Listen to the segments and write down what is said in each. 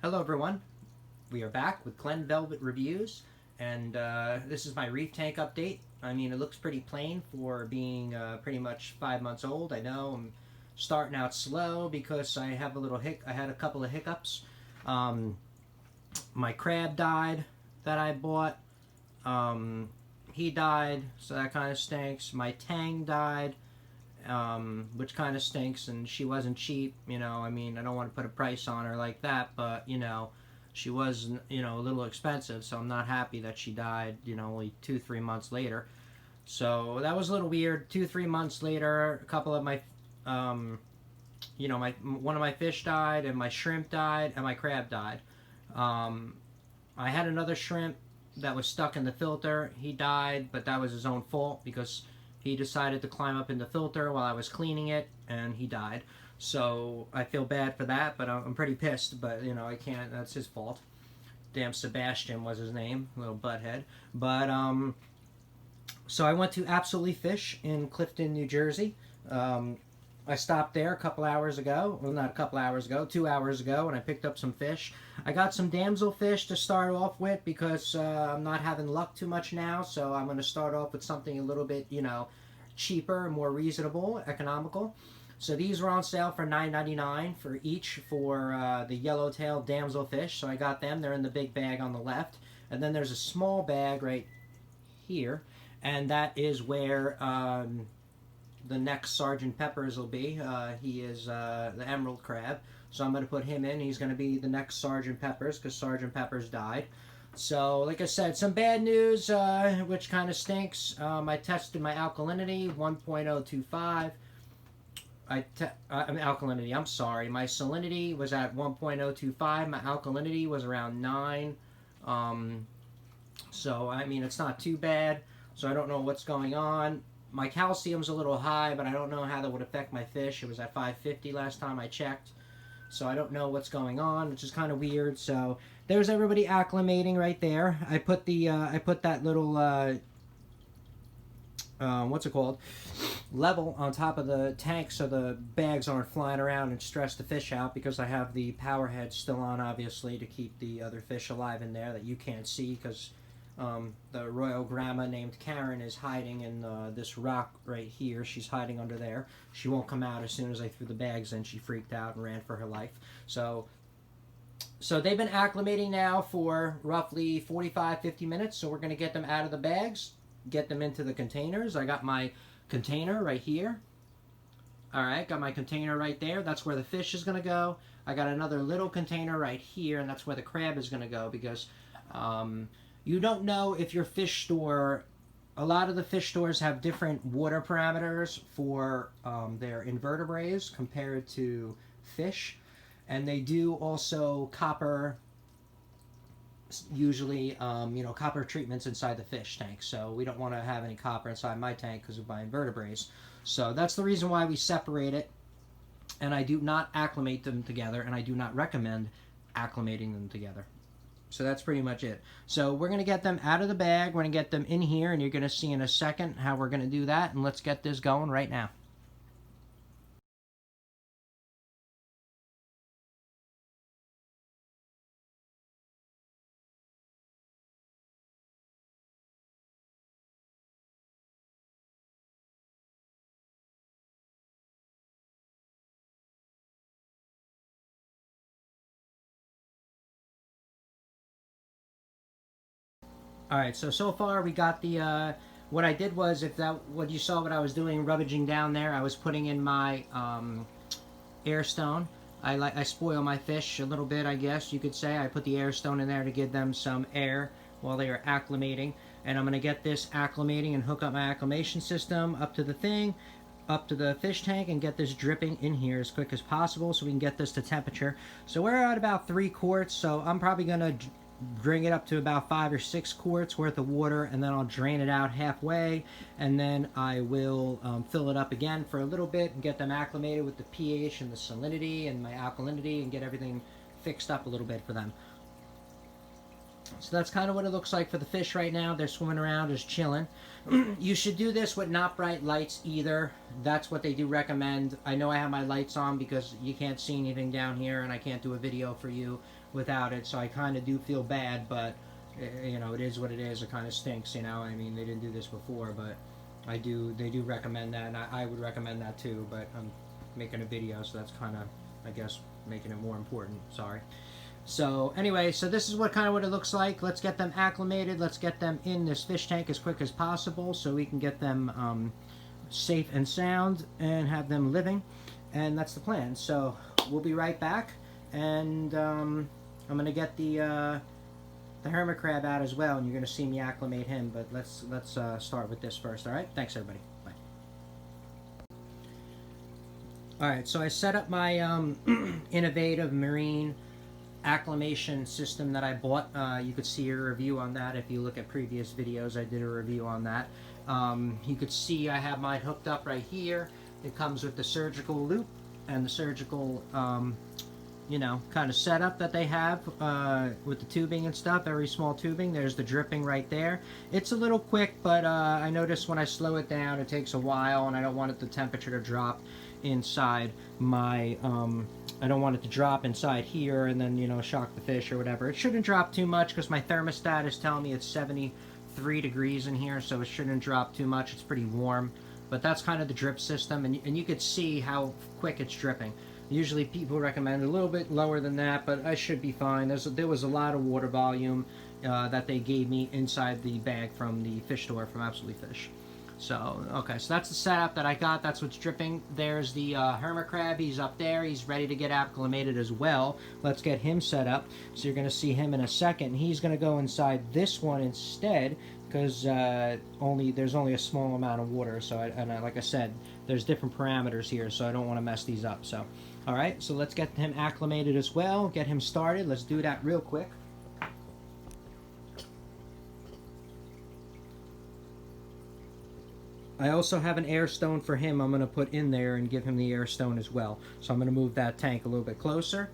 Hello everyone, we are back with Glen Velvet Reviews, and this is my reef tank update. I mean, it looks pretty plain for being pretty much 5 months old. I know I'm starting out slow because I have I had a couple of hiccups. Um, my crab died that I bought. He died, so that kind of stinks. My tang died, which kind of stinks, and she wasn't cheap. I mean, I don't want to put a price on her like that, but she was a little expensive, so I'm not happy that she died. Only 2-3 months later. So that was a little weird. 2-3 months later, a couple of my, my one of my fish died, and my shrimp died, and my crab died. I had another shrimp that was stuck in the filter. He died, but that was his own fault because he decided to climb up in the filter while I was cleaning it, and he died. So I feel bad for that, but I'm pretty pissed. But I can't. That's his fault. Damn, Sebastian was his name, little butthead. But so I went to Absolutely Fish in Clifton, New Jersey. I stopped there a couple hours ago. Well, not a couple hours ago, 2 hours ago, and I picked up some fish. I got some damselfish to start off with because I'm not having luck too much now. So I'm going to start off with something a little bit, cheaper, more reasonable, economical. So these were on sale for $9.99 for each for the yellowtail damselfish. So I got them. They're in the big bag on the left. And then there's a small bag right here. And that is where the next Sergeant Peppers will be. He is the emerald crab. So I'm going to put him in. He's going to be the next Sergeant Peppers because Sergeant Peppers died. So, like I said, some bad news, which kind of stinks. I tested my alkalinity, 1.025. Alkalinity, I'm sorry. My salinity was at 1.025. My alkalinity was around 9. So, I mean, it's not too bad. So, I don't know what's going on. My calcium's a little high, but I don't know how that would affect my fish. It was at 550 last time I checked. So I don't know what's going on, which is kind of weird. So there's everybody acclimating right there. I put that little what's it called, level on top of the tank so the bags aren't flying around and stress the fish out, because I have the power head still on, obviously, to keep the other fish alive in there that you can't see, because the royal grandma named Karen is hiding in this rock right here. She's hiding under there. She won't come out as soon as I threw the bags in. She freaked out and ran for her life. So they've been acclimating now for roughly 45-50 minutes. So we're going to get them out of the bags, get them into the containers. I got my container right here. Alright, got my container right there. That's where the fish is going to go. I got another little container right here, and that's where the crab is going to go, because you don't know if your fish store, a lot of the fish stores have different water parameters for their invertebrates compared to fish. And they do also copper, usually, copper treatments inside the fish tank. So we don't want to have any copper inside my tank because of my invertebrates. So that's the reason why we separate it. And I do not acclimate them together, and I do not recommend acclimating them together. So that's pretty much it. So we're going to get them out of the bag. We're going to get them in here, and you're going to see in a second how we're going to do that. And let's get this going right now. All right, so far we got the, what I did was, what you saw what I was doing, rubbaging down there, I was putting in my air stone. I spoil my fish a little bit, I guess you could say. I put the air stone in there to give them some air while they are acclimating. And I'm going to get this acclimating and hook up my acclimation system up to the thing, up to the fish tank, and get this dripping in here as quick as possible so we can get this to temperature. So we're at about 3 quarts, so I'm probably going to bring it up to about 5 or 6 quarts worth of water, and then I'll drain it out halfway, and then I will fill it up again for a little bit and get them acclimated with the pH and the salinity and my alkalinity, and get everything fixed up a little bit for them. So that's kind of what it looks like for the fish right now. They're swimming around, just chilling. You should do this with not bright lights either. That's what they do recommend. I know I have my lights on because you can't see anything down here, and I can't do a video for you without it, so I kind of do feel bad, but you know, it is what it is. It kind of stinks, you know. I mean, they didn't do this before, but they do recommend that, and I would recommend that too, but I'm making a video, so that's kind of, I guess, making it more important. Sorry. So anyway, so this is what it looks like. Let's get them acclimated. Let's get them in this fish tank as quick as possible so we can get them safe and sound and have them living. And that's the plan. So we'll be right back, and I'm gonna get the hermit crab out as well, and you're gonna see me acclimate him. But let's start with this first. All right. Thanks, everybody. Bye. All right. So I set up my innovative marine acclimation system that I bought. You could see a review on that if you look at previous videos. I did a review on that. You could see I have mine hooked up right here. It comes with the surgical loop and the surgical you know, kind of setup that they have with the tubing and stuff. Very small tubing. There's the dripping right there. It's a little quick, but I notice when I slow it down it takes a while, and I don't want the temperature to drop inside my I don't want it to drop inside here and then, you know, shock the fish or whatever. It shouldn't drop too much because my thermostat is telling me it's 73 degrees in here, so it shouldn't drop too much. It's pretty warm, but that's kind of the drip system, and you could see how quick it's dripping. Usually people recommend a little bit lower than that, but I should be fine. There was a lot of water volume that they gave me inside the bag from the fish store from Absolutely Fish. So, okay, so that's the setup that I got. That's what's dripping. There's the hermit crab. He's up there. He's ready to get acclimated as well. Let's get him set up. So you're going to see him in a second. He's going to go inside this one instead because there's only a small amount of water. So, like I said, there's different parameters here, so I don't want to mess these up. So, all right, so let's get him acclimated as well. Get him started. Let's do that real quick. I also have an air stone for him I'm going to put in there and give him the air stone as well. So I'm going to move that tank a little bit closer.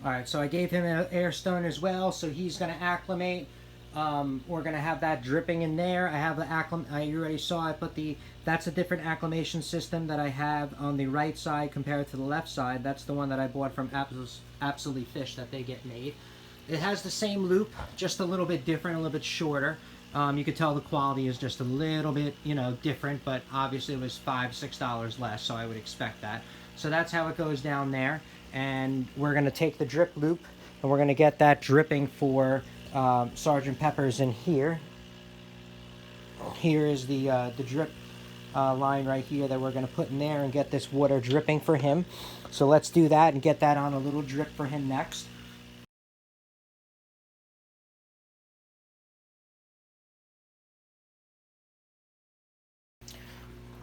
Alright, so I gave him an air stone as well, so he's going to acclimate. We're going to have that dripping in there. I have the you already saw I put that's a different acclimation system that I have on the right side compared to the left side. That's the one that I bought from Absolutely Fish that they get made. It has the same loop, just a little bit different, a little bit shorter. You could tell the quality is just a little bit, you know, different, but obviously it was $5-6 less, so I would expect that. So that's how it goes down there, and we're going to take the drip loop, and we're going to get that dripping for Sergeant Pepper's in here. Here is the drip line right here that we're going to put in there and get this water dripping for him. So let's do that and get that on a little drip for him next.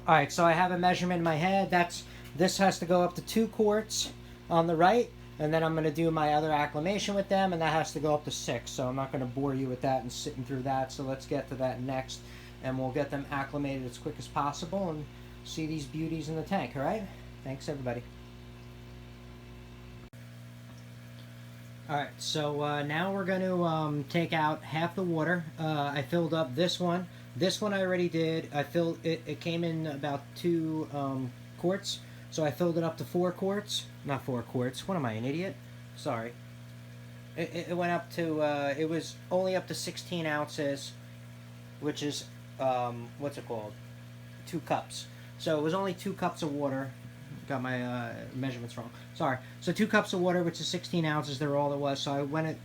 Alright, so I have a measurement in my head. This has to go up to 2 quarts on the right, and then I'm going to do my other acclimation with them, and that has to go up to 6. So I'm not going to bore you with that and sitting through that. So let's get to that next, and we'll get them acclimated as quick as possible and see these beauties in the tank. Alright? Thanks, everybody. Alright, so now we're going to take out half the water. I filled up this one. This one I already did. I filled it. It came in about 2 quarts, so I filled it up to 4 quarts. Not 4 quarts. What am I, an idiot? Sorry. It went up to. It was only up to 16 ounces, which is what's it called? 2 cups. So it was only 2 cups of water. Got my measurements wrong. Sorry. So 2 cups of water, which is 16 ounces. They're all there was. So I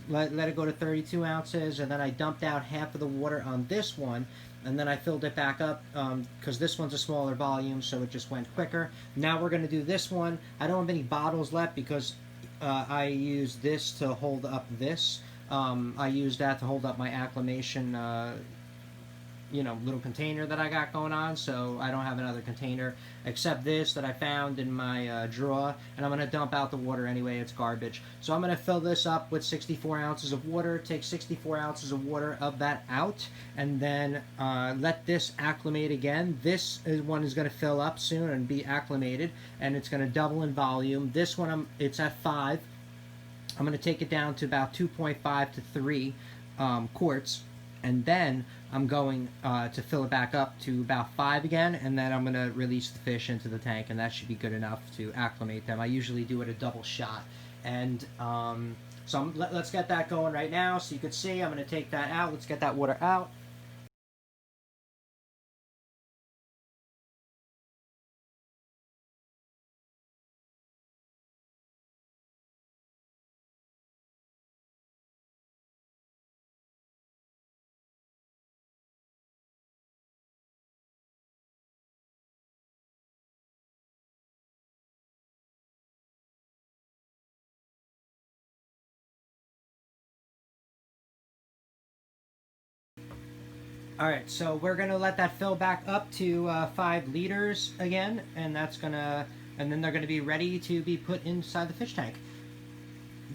let it go to 32 ounces, and then I dumped out half of the water on this one. And then I filled it back up because this one's a smaller volume, so it just went quicker. Now we're going to do this one. I don't have any bottles left because I used this to hold up this. I used that to hold up my acclimation little container that I got going on, so I don't have another container except this that I found in my drawer, and I'm going to dump out the water anyway. It's garbage. So I'm going to fill this up with 64 ounces of water, take 64 ounces of water of that out, and then let this acclimate again. This one is going to fill up soon and be acclimated, and it's going to double in volume. This one, it's at 5. I'm going to take it down to about 2.5 to 3 quarts, and then I'm going to fill it back up to about 5 again, and then I'm going to release the fish into the tank, and that should be good enough to acclimate them. I usually do it a double shot, and so let's get that going right now. So you can see I'm going to take that out. Let's get that water out. Alright, so we're going to let that fill back up to 5 liters again, and then they're going to be ready to be put inside the fish tank.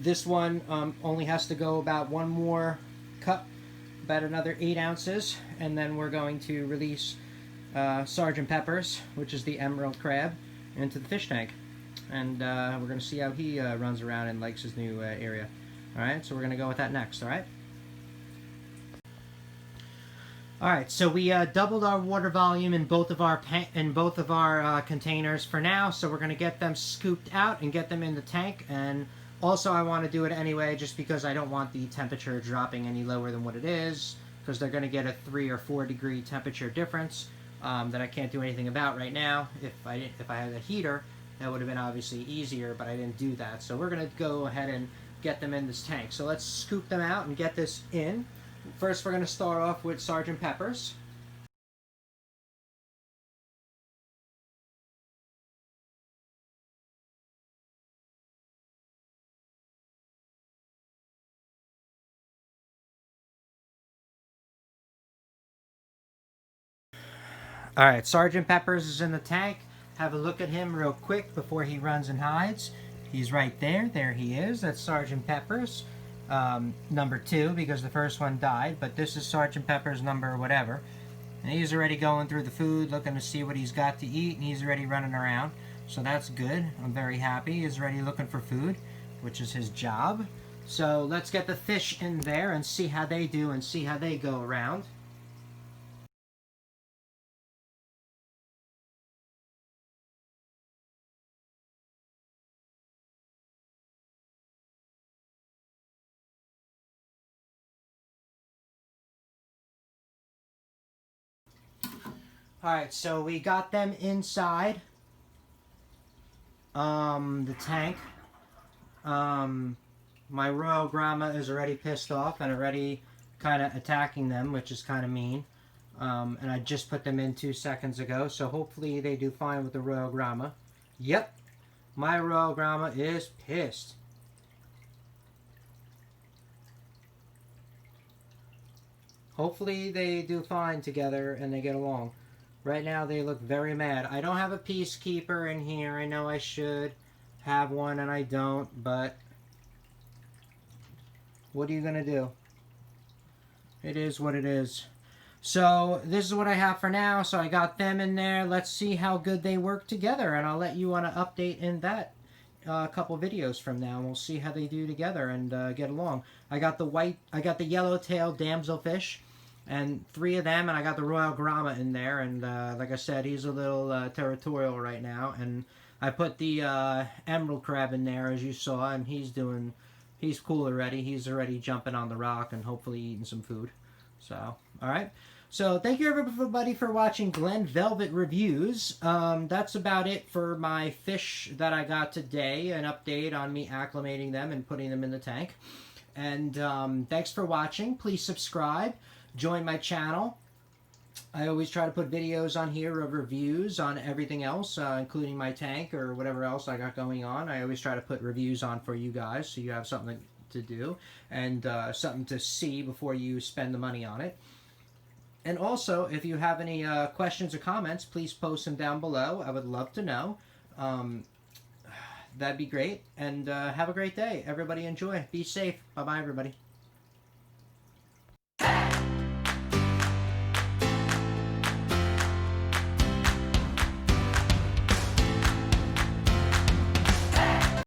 This one only has to go about one more cup, about another 8 ounces, and then we're going to release Sergeant Peppers, which is the emerald crab, into the fish tank. And we're going to see how he runs around and likes his new area. Alright, so we're going to go with that next, alright? Alright, so we doubled our water volume in both of our containers for now, so we're going to get them scooped out and get them in the tank. And also I want to do it anyway just because I don't want the temperature dropping any lower than what it is, because they're going to get a 3 or 4 degree temperature difference that I can't do anything about right now. If I had a heater, that would have been obviously easier, but I didn't do that. So we're going to go ahead and get them in this tank. So let's scoop them out and get this in. First, we're going to start off with Sergeant Peppers. Alright, Sergeant Peppers is in the tank. Have a look at him real quick before he runs and hides. He's right there. There he is. That's Sergeant Peppers. Number 2, because the first one died, but this is Sergeant Pepper's number whatever. And he's already going through the food, looking to see what he's got to eat, and he's already running around. So that's good. I'm very happy. He's already looking for food, which is his job. So let's get the fish in there and see how they do and see how they go around. Alright, so we got them inside the tank. My royal grandma is already pissed off and already kind of attacking them, which is kind of mean. And I just put them in 2 seconds ago, so hopefully they do fine with the royal grandma. Yep, my royal grandma is pissed. Hopefully they do fine together and they get along. Right now they look very mad. I don't have a peacekeeper in here. I know I should have one and I don't, but what are you going to do? It is what it is. So this is what I have for now. So I got them in there. Let's see how good they work together, and I'll let you on an update in that couple videos from now, and we'll see how they do together and get along. I got the yellow-tailed damselfish, and 3 of them, and I got the royal grama in there, and like I said, he's a little territorial right now, and I put the emerald crab in there, as you saw, and he's cool already. He's already jumping on the rock and hopefully eating some food. So, alright. So, thank you everybody for watching Glen Velvet Reviews. That's about it for my fish that I got today. An update on me acclimating them and putting them in the tank. And thanks for watching. Please subscribe. Join my channel. I always try to put videos on here of reviews on everything else, including my tank or whatever else I got going on. I always try to put reviews on for you guys so you have something to do and something to see before you spend the money on it. And also, if you have any questions or comments, please post them down below. I would love to know. Um, that'd be great. And have a great day. Everybody enjoy. Be safe. Bye bye, everybody.